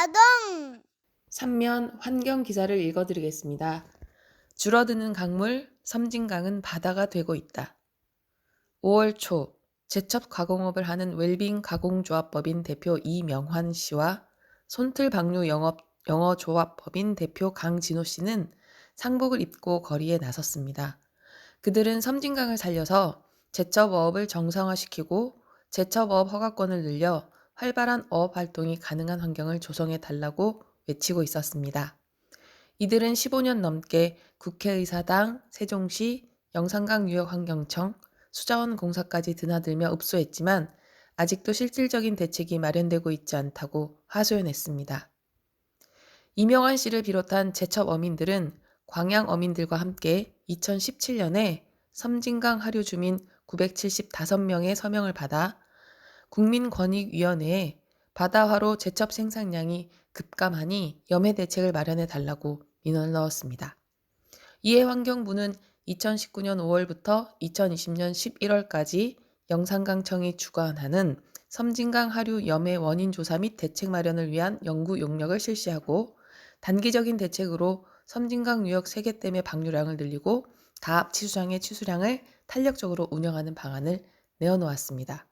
아동 3면 환경 기사를 읽어드리겠습니다. 줄어드는 강물, 섬진강은 바다가 되고 있다. 5월 초 제첩 가공업을 하는 웰빙 가공조합법인 대표 이명환 씨와 손틀방류 영어조합법인 대표 강진호 씨는 상복을 입고 거리에 나섰습니다. 그들은 섬진강을 살려서 제첩어업을 정상화시키고 제첩어업 허가권을 늘려 활발한 어업 활동이 가능한 환경을 조성해 달라고 외치고 있었습니다. 이들은 15년 넘게 국회의사당, 세종시, 영산강유역환경청, 수자원공사까지 드나들며 읍소했지만 아직도 실질적인 대책이 마련되고 있지 않다고 하소연했습니다. 이명환 씨를 비롯한 제첩 어민들은 광양 어민들과 함께 2017년에 섬진강 하류 주민 975명의 서명을 받아 국민권익위원회에 바다화로 제첩 생산량이 급감하니 염해 대책을 마련해 달라고 민원을 넣었습니다. 이에 환경부는 2019년 5월부터 2020년 11월까지 영산강청이 주관하는 섬진강 하류 염해 원인 조사 및 대책 마련을 위한 연구 용역을 실시하고 단기적인 대책으로 섬진강 유역 세계댐의 방류량을 늘리고 다합 치수장의 치수량을 탄력적으로 운영하는 방안을 내어놓았습니다.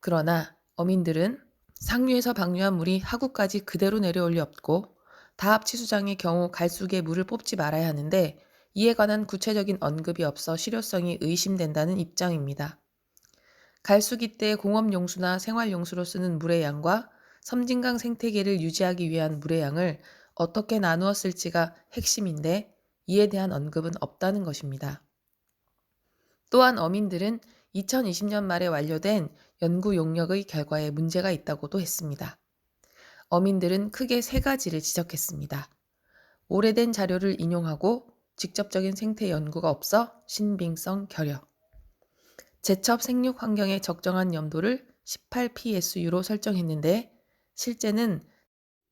그러나 어민들은 상류에서 방류한 물이 하구까지 그대로 내려올 리 없고 다합 치수장의 경우 갈수기에 물을 뽑지 말아야 하는데 이에 관한 구체적인 언급이 없어 실효성이 의심된다는 입장입니다. 갈수기 때 공업용수나 생활용수로 쓰는 물의 양과 섬진강 생태계를 유지하기 위한 물의 양을 어떻게 나누어 쓸지가 핵심인데 이에 대한 언급은 없다는 것입니다. 또한 어민들은 2020년 말에 완료된 연구 용역의 결과에 문제가 있다고도 했습니다. 어민들은 크게 세 가지를 지적했습니다. 오래된 자료를 인용하고 직접적인 생태 연구가 없어 신빙성 결여. 제첩 생육 환경에 적정한 염도를 18psu로 설정했는데 실제는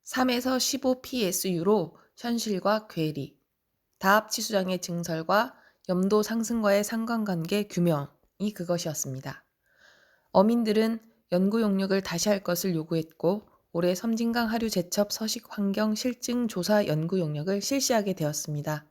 3에서 15psu로 현실과 괴리, 다합 치수장의 증설과 염도 상승과의 상관관계 규명이 그것이었습니다. 어민들은 연구 용역을 다시 할 것을 요구했고 올해 섬진강 하류 제첩 서식 환경 실증 조사 연구 용역을 실시하게 되었습니다.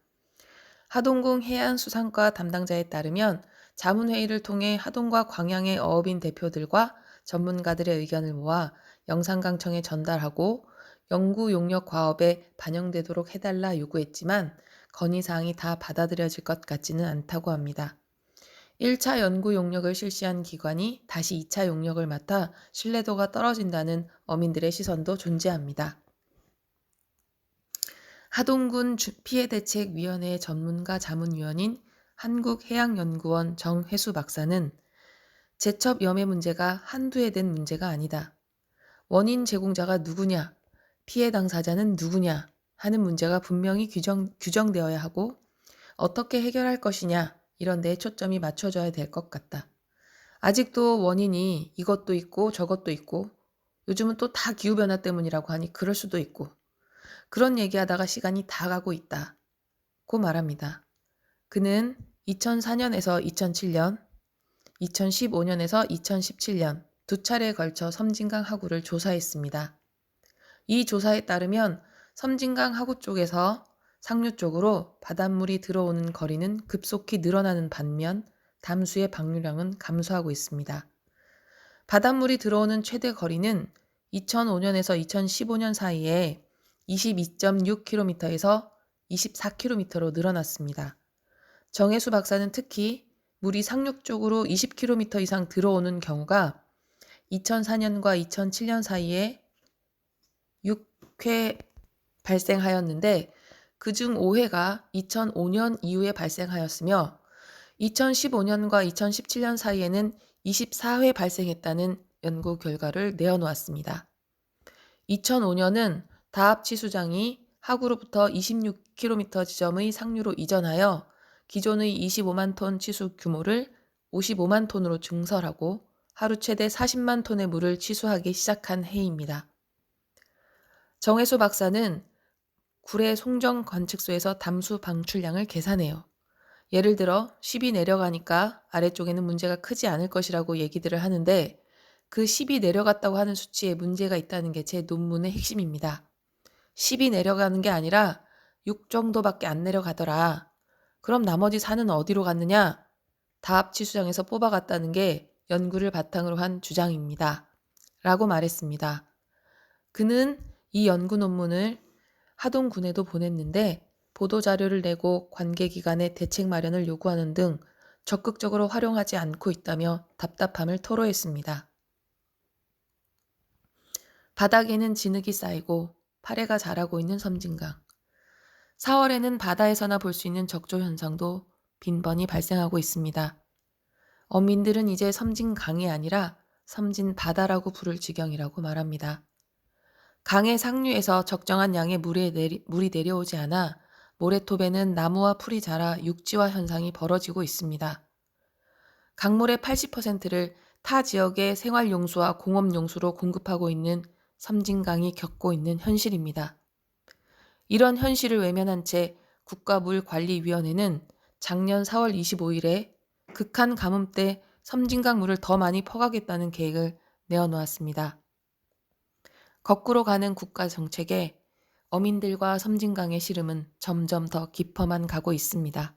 하동궁 해안수산과 담당자에 따르면 자문회의를 통해 하동과 광양의 어업인 대표들과 전문가들의 의견을 모아 영산강청에 전달하고 연구 용역 과업에 반영되도록 해달라 요구했지만 건의사항이 다 받아들여질 것 같지는 않다고 합니다. 1차 연구 용역을 실시한 기관이 다시 2차 용역을 맡아 신뢰도가 떨어진다는 어민들의 시선도 존재합니다. 하동군 피해대책위원회 전문가 자문위원인 한국해양연구원 정혜수 박사는 제첩 염해 문제가 한두 해 된 문제가 아니다. 원인 제공자가 누구냐, 피해 당사자는 누구냐 하는 문제가 분명히 규정되어야 하고 어떻게 해결할 것이냐 이런 데에 초점이 맞춰져야 될 것 같다. 아직도 원인이 이것도 있고 저것도 있고 요즘은 또 다 기후변화 때문이라고 하니 그럴 수도 있고 그런 얘기하다가 시간이 다 가고 있다고 말합니다. 그는 2004년에서 2007년, 2015년에서 2017년 두 차례에 걸쳐 섬진강 하구를 조사했습니다. 이 조사에 따르면 섬진강 하구 쪽에서 상류 쪽으로 바닷물이 들어오는 거리는 급속히 늘어나는 반면 담수의 방류량은 감소하고 있습니다. 바닷물이 들어오는 최대 거리는 2005년에서 2015년 사이에 22.6km에서 24km로 늘어났습니다. 정혜수 박사는 특히 물이 상륙 쪽으로 20km 이상 들어오는 경우가 2004년과 2007년 사이에 6회 발생하였는데 그중 5회가 2005년 이후에 발생하였으며 2015년과 2017년 사이에는 24회 발생했다는 연구 결과를 내어놓았습니다. 2005년은 다합 치수장이 하구로부터 26km 지점의 상류로 이전하여 기존의 25만 톤 치수 규모를 55만 톤으로 증설하고 하루 최대 40만 톤의 물을 치수하기 시작한 해입니다. 정혜수 박사는 구례 송정 관측소에서 담수 방출량을 계산해요. 예를 들어 10이 내려가니까 아래쪽에는 문제가 크지 않을 것이라고 얘기들을 하는데 그 10이 내려갔다고 하는 수치에 문제가 있다는 게 제 논문의 핵심입니다. 10이 내려가는 게 아니라 6 정도밖에 안 내려가더라. 그럼 나머지 4는 어디로 갔느냐? 다합치수장에서 뽑아갔다는 게 연구를 바탕으로 한 주장입니다. 라고 말했습니다. 그는 이 연구 논문을 하동군에도 보냈는데 보도자료를 내고 관계기관의 대책 마련을 요구하는 등 적극적으로 활용하지 않고 있다며 답답함을 토로했습니다. 바닥에는 진흙이 쌓이고 파래가 자라고 있는 섬진강. 4월에는 바다에서나 볼 수 있는 적조 현상도 빈번히 발생하고 있습니다. 어민들은 이제 섬진강이 아니라 섬진바다라고 부를 지경이라고 말합니다. 강의 상류에서 적정한 양의 물이 내려오지 않아 모래톱에는 나무와 풀이 자라 육지화 현상이 벌어지고 있습니다. 강물의 80%를 타 지역의 생활용수와 공업용수로 공급하고 있는 섬진강이 겪고 있는 현실입니다. 이런 현실을 외면한 채 국가물관리위원회는 작년 4월 25일에 극한 가뭄 때 섬진강 물을 더 많이 퍼가겠다는 계획을 내어놓았습니다. 거꾸로 가는 국가 정책에 어민들과 섬진강의 시름은 점점 더 깊어만 가고 있습니다.